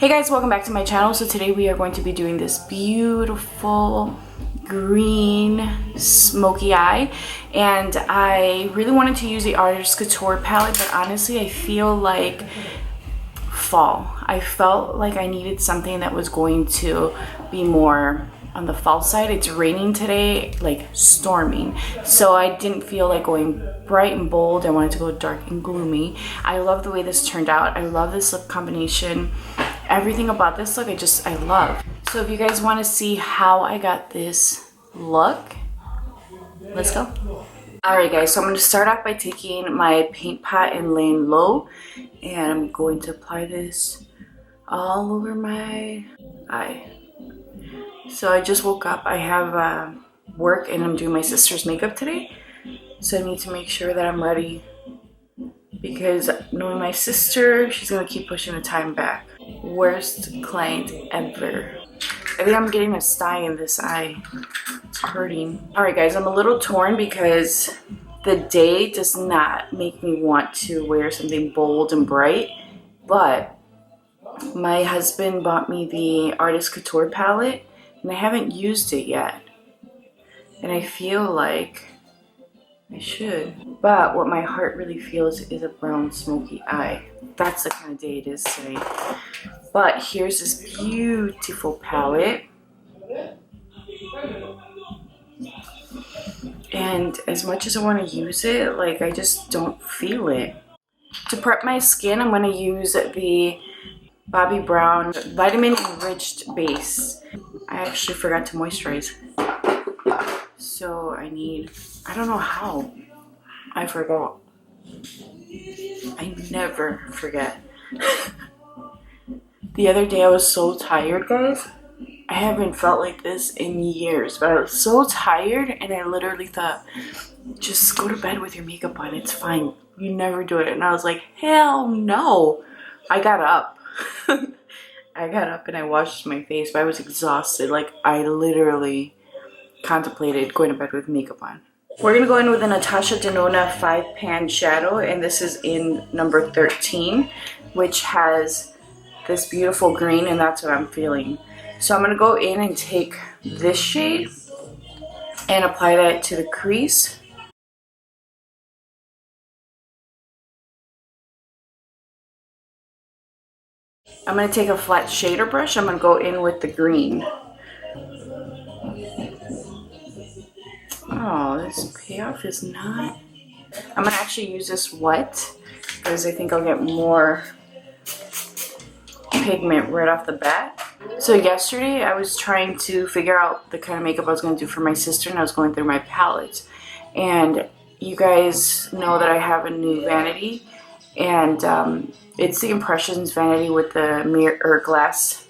Hey guys, welcome back to my channel. So today we are going to be doing this beautiful green smoky eye, and I really wanted to use the Artist Couture palette, but honestly I feel like fall. I felt like I needed something that was going to be more on the fall side. It's raining today, like storming, so I didn't feel like going bright and bold. I wanted to go dark and gloomy. I love the way this turned out. I love this lip combination. Everything about this look I love. So if you guys want to see how I got this look, let's go. Alright guys, so I'm going to start off by taking my paint pot and laying low, and I'm going to apply this all over my eye. So I just woke up. I have work and I'm doing my sister's makeup today, so I need to make sure that I'm ready, because knowing my sister, she's going to keep pushing the time back. Worst client ever. I think I'm getting a sty in this eye. It's hurting. Alright guys, I'm a little torn because the day does not make me want to wear something bold and bright, but my husband bought me the Artist Couture palette and I haven't used it yet, and I feel like I should. But what my heart really feels is a brown smoky eye. That's the kind of day it is today. But here's this beautiful palette. And as much as I want to use it, like, I just don't feel it. To prep my skin, I'm going to use the Bobbi Brown Vitamin Enriched Base. I actually forgot to moisturize. So I don't know how. I forgot. I never forget. The other day I was so tired, guys. I haven't felt like this in years, but I was so tired and I literally thought, just go to bed with your makeup on, it's fine. You never do it. And I was like, hell no. I got up. I got up and I washed my face, but I was exhausted. Like, I literally contemplated going to bed with makeup on. We're going to go in with the Natasha Denona 5-pan shadow, and this is in number 13, which has this beautiful green, and that's what I'm feeling. So I'm going to go in and take this shade and apply that to the crease. I'm going to take a flat shader brush. I'm going to go in with the green. Oh, this payoff is not... I'm going to actually use this wet because I think I'll get more pigment right off the bat. So yesterday I was trying to figure out the kind of makeup I was going to do for my sister, and I was going through my palettes. And you guys know that I have a new vanity, and it's the Impressions vanity with the mirror or glass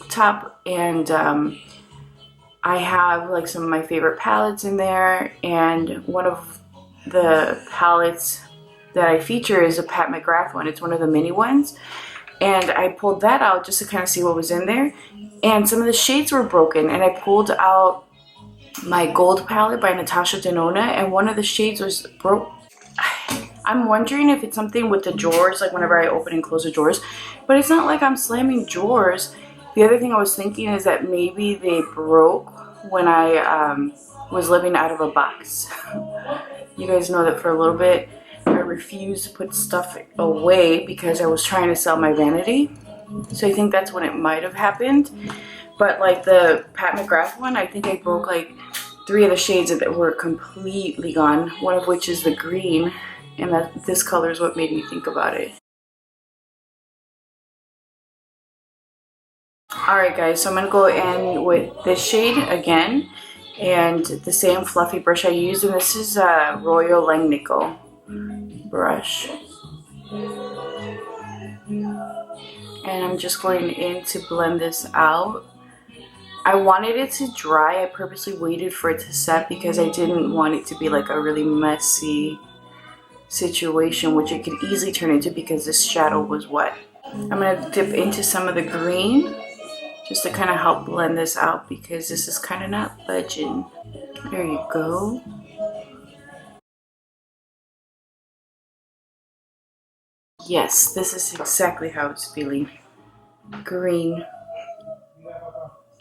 top, and I have like some of my favorite palettes in there, and one of the palettes that I feature is a Pat McGrath one. It's one of the mini ones, and I pulled that out just to kind of see what was in there, and some of the shades were broken, and I pulled out my gold palette by Natasha Denona, and one of the shades was broke. I'm wondering if it's something with the drawers, like whenever I open and close the drawers, but it's not like I'm slamming drawers. The other thing I was thinking is that maybe they broke when I was living out of a box. You guys know that for a little bit I refused to put stuff away because I was trying to sell my vanity. So I think that's when it might have happened. But like the Pat McGrath one, I think I broke like 3 of the shades that were completely gone. One of which is the green, and this color is what made me think about it. Alright guys, so I'm going to go in with this shade again, and the same fluffy brush I used, and this is a Royal Langnickel brush. And I'm just going in to blend this out. I wanted it to dry. I purposely waited for it to set because I didn't want it to be like a really messy situation, which it could easily turn into because this shadow was wet. I'm going to dip into some of the green just to kind of help blend this out because this is kind of not budging. There you go. Yes, this is exactly how it's feeling. green.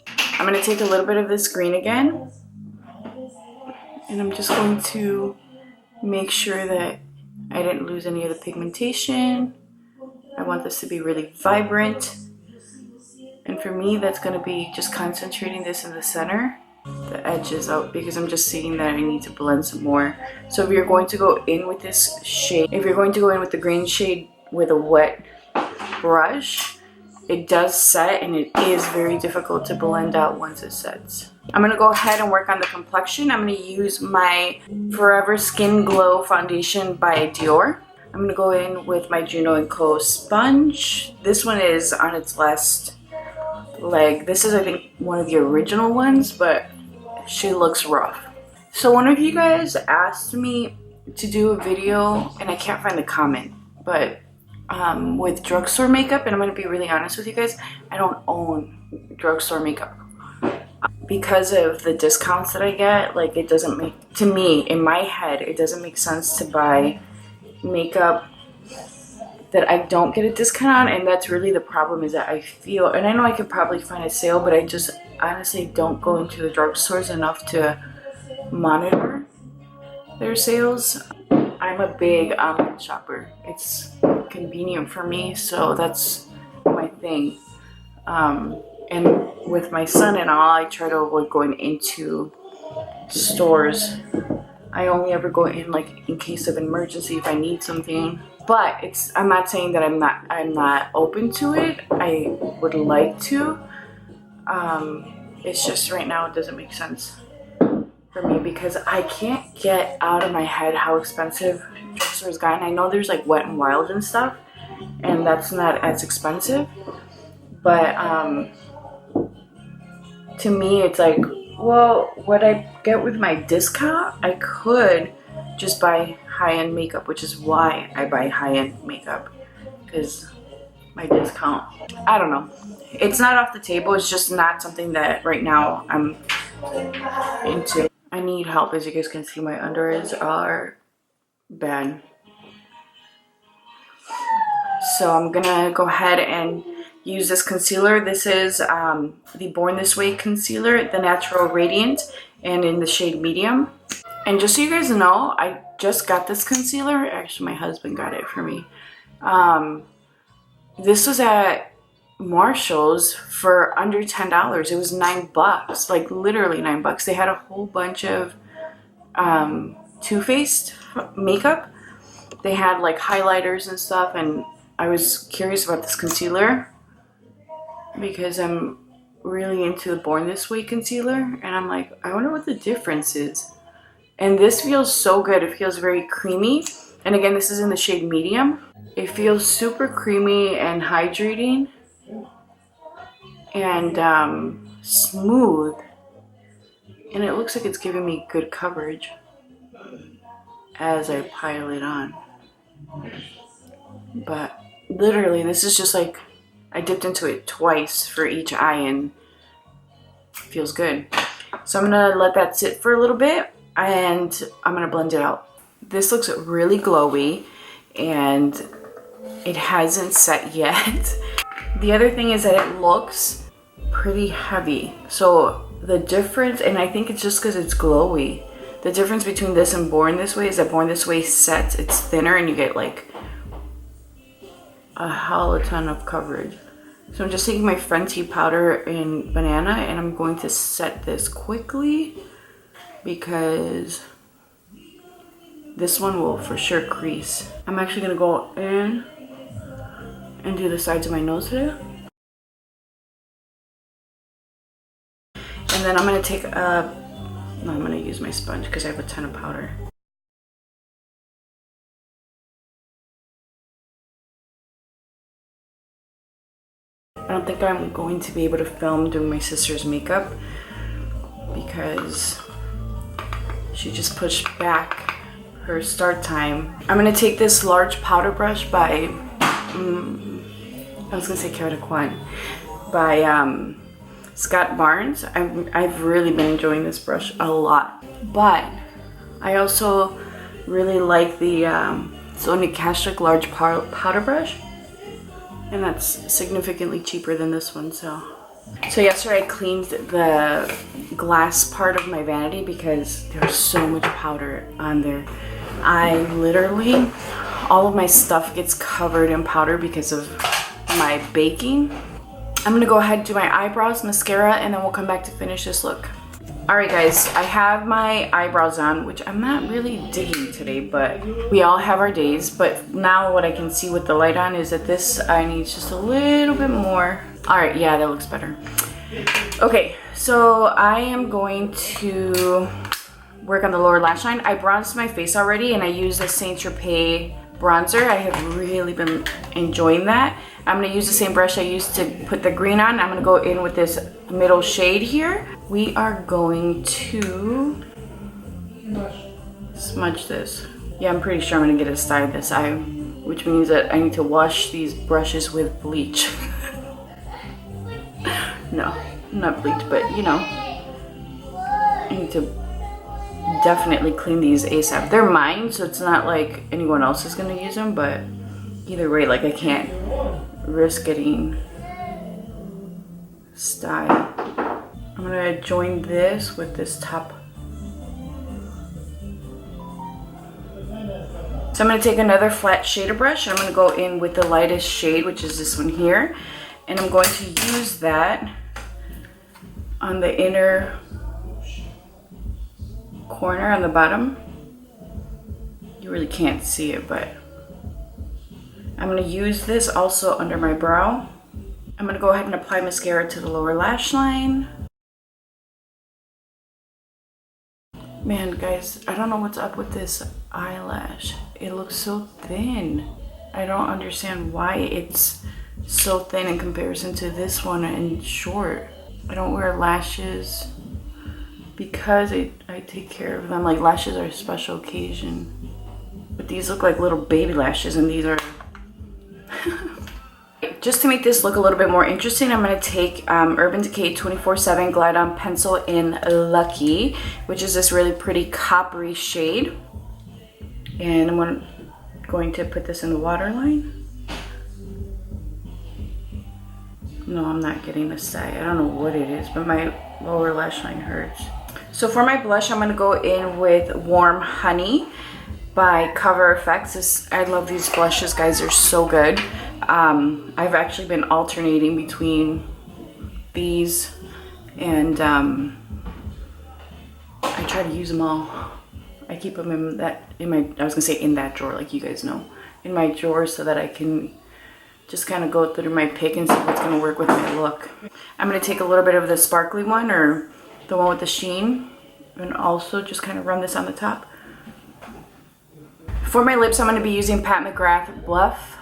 I'm going to take a little bit of this green again, and I'm just going to make sure that I didn't lose any of the pigmentation. I want this to be really vibrant. And for me, that's going to be just concentrating this in the center, the edges out, because I'm just seeing that I need to blend some more. So if you're going to go in with this shade, if you're going to go in with the green shade with a wet brush, it does set and it is very difficult to blend out once it sets. I'm going to go ahead and work on the complexion. I'm going to use my Forever Skin Glow foundation by Dior. I'm going to go in with my Juno & Co sponge. This one is on its last leg. This is, I think, one of the original ones, but she looks rough. So one of you guys asked me to do a video, and I can't find the comment, but with drugstore makeup, and I'm going to be really honest with you guys, I don't own drugstore makeup. Because of the discounts that I get, like, it doesn't make, to me, in my head, it doesn't make sense to buy makeup that I don't get a discount on, and that's really the problem, is that I feel, and I know I could probably find a sale, but I just honestly don't go into the drugstores enough to monitor their sales. I'm a big online shopper. It's convenient for me, so that's my thing. And with my son and all, I try to avoid going into stores. I only ever go in, like, in case of emergency if I need something. But I'm not saying that I'm not open to it. I would like to. It's just right now it doesn't make sense for me because I can't get out of my head how expensive drugstore's gotten. I know there's like Wet n Wild and stuff, and that's not as expensive. But to me, it's like, well, what I get with my discount, I could just buy high-end makeup, which is why I buy high-end makeup, because my discount, I don't know. It's not off the table. It's just not something that right now I'm into. I need help. As you guys can see, my under eyes are bad. So I'm gonna go ahead and use this concealer. This is the Born This Way concealer, the Natural Radiant, and in the shade medium. And just so you guys know, I just got this concealer. Actually, my husband got it for me. This was at Marshall's for under $10. It was $9, like literally $9. They had a whole bunch of Too Faced makeup. They had like highlighters and stuff, and I was curious about this concealer because I'm really into the Born This Way concealer, and I'm like, I wonder what the difference is. And this feels so good. It feels very creamy, and again, this is in the shade medium. It feels super creamy and hydrating and smooth, and it looks like it's giving me good coverage as I pile it on. But literally, this is just like, I dipped into it twice for each eye and it feels good. So I'm gonna let that sit for a little bit and I'm gonna blend it out. This looks really glowy and it hasn't set yet. The other thing is that it looks pretty heavy. So the difference, and I think it's just because it's glowy, the difference between this and Born This Way is that Born This Way sets, it's thinner and you get like a hell of a ton of coverage. So I'm just taking my Fenty powder in Banana and I'm going to set this quickly because this one will for sure crease. I'm actually gonna go in and do the sides of my nose today. And then I'm gonna take a, no, I'm gonna use my sponge because I have a ton of powder. I don't think I'm going to be able to film doing my sister's makeup because she just pushed back her start time. I'm gonna take this large powder brush by, I was gonna say Kevin Kwan, by Scott Barnes. I've really been enjoying this brush a lot, but I also really like the Sonia Kashuk large powder brush. And that's significantly cheaper than this one, so yesterday I cleaned the glass part of my vanity because there's so much powder on there. I literally, all of my stuff gets covered in powder because of my baking. I'm gonna go ahead and do my eyebrows, mascara, and then we'll come back to finish this look. All right guys, I have my eyebrows on, which I'm not really digging today, but we all have our days. But now what I can see with the light on is that this eye needs just a little bit more. All right, yeah, that looks better. Okay, so I am going to work on the lower lash line. I bronzed my face already and I used the Saint Tropez bronzer. I have really been enjoying that. I'm gonna use the same brush I used to put the green on. I'm gonna go in with this middle shade here. We are going to smudge this. Yeah, I'm pretty sure I'm gonna get it dyed this eye, which means that I need to wash these brushes with bleach. No, not bleach, but you know, I need to definitely clean these ASAP. They're mine, so it's not like anyone else is gonna use them, but either way, like I can't risk getting style. I'm gonna join this with this top. So I'm gonna take another flat shader brush. I'm gonna go in with the lightest shade, which is this one here, and I'm going to use that on the inner corner on the bottom. You really can't see it, but I'm going to use this also under my brow. I'm going to go ahead and apply mascara to the lower lash line. Man, guys, I don't know what's up with this eyelash. It looks so thin. I don't understand why it's so thin in comparison to this one and short. I don't wear lashes because I take care of them. Like, lashes are a special occasion. But these look like little baby lashes, and these are... Just to make this look a little bit more interesting, I'm going to take Urban Decay 24/7 Glide On Pencil in Lucky, which is this really pretty coppery shade. And I'm going to put this in the waterline. No, I'm not getting a sag. I don't know what it is, but my lower lash line hurts. So for my blush, I'm going to go in with Warm Honey by Cover FX. I love these blushes, guys. They're so good. I've actually been alternating between these, and I try to use them all. I keep them in that drawer, like you guys know, in my drawer, so that I can just kind of go through my pick and see what's going to work with my look. I'm going to take a little bit of the sparkly one, or the one with the sheen, and also just kind of run this on the top. For my lips, I'm going to be using Pat McGrath Bluff.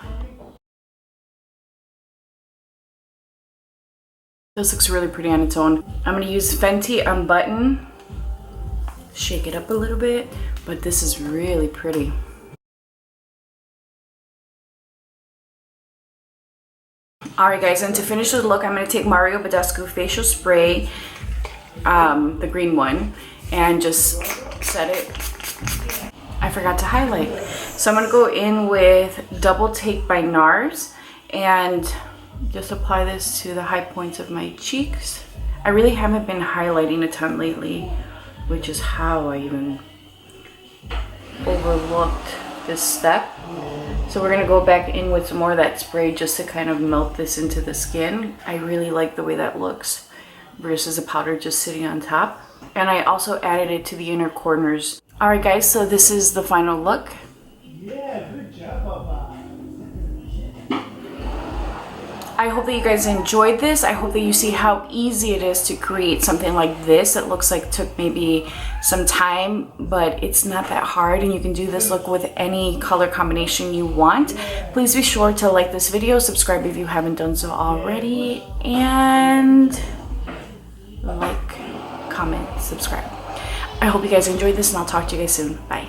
This looks really pretty on its own. I'm going to use Fenty Unbutton. Shake it up a little bit, but this is really pretty. Alright guys, and to finish the look, I'm going to take Mario Badescu Facial Spray, the green one, and just set it. I forgot to highlight. So I'm going to go in with Double Take by NARS and just apply this to the high points of my cheeks. I really haven't been highlighting a ton lately, which is how I even overlooked this step. So we're going to go back in with some more of that spray just to kind of melt this into the skin. I really like the way that looks versus a powder just sitting on top. And I also added it to the inner corners. Alright guys, so this is the final look. Yeah, good job, Papa. I hope that you guys enjoyed this. I hope that you see how easy it is to create something like this. It looks like it took maybe some time, but it's not that hard, and you can do this look with any color combination you want. Please be sure to like this video, subscribe if you haven't done so already, and like, comment, subscribe. I hope you guys enjoyed this, and I'll talk to you guys soon. Bye.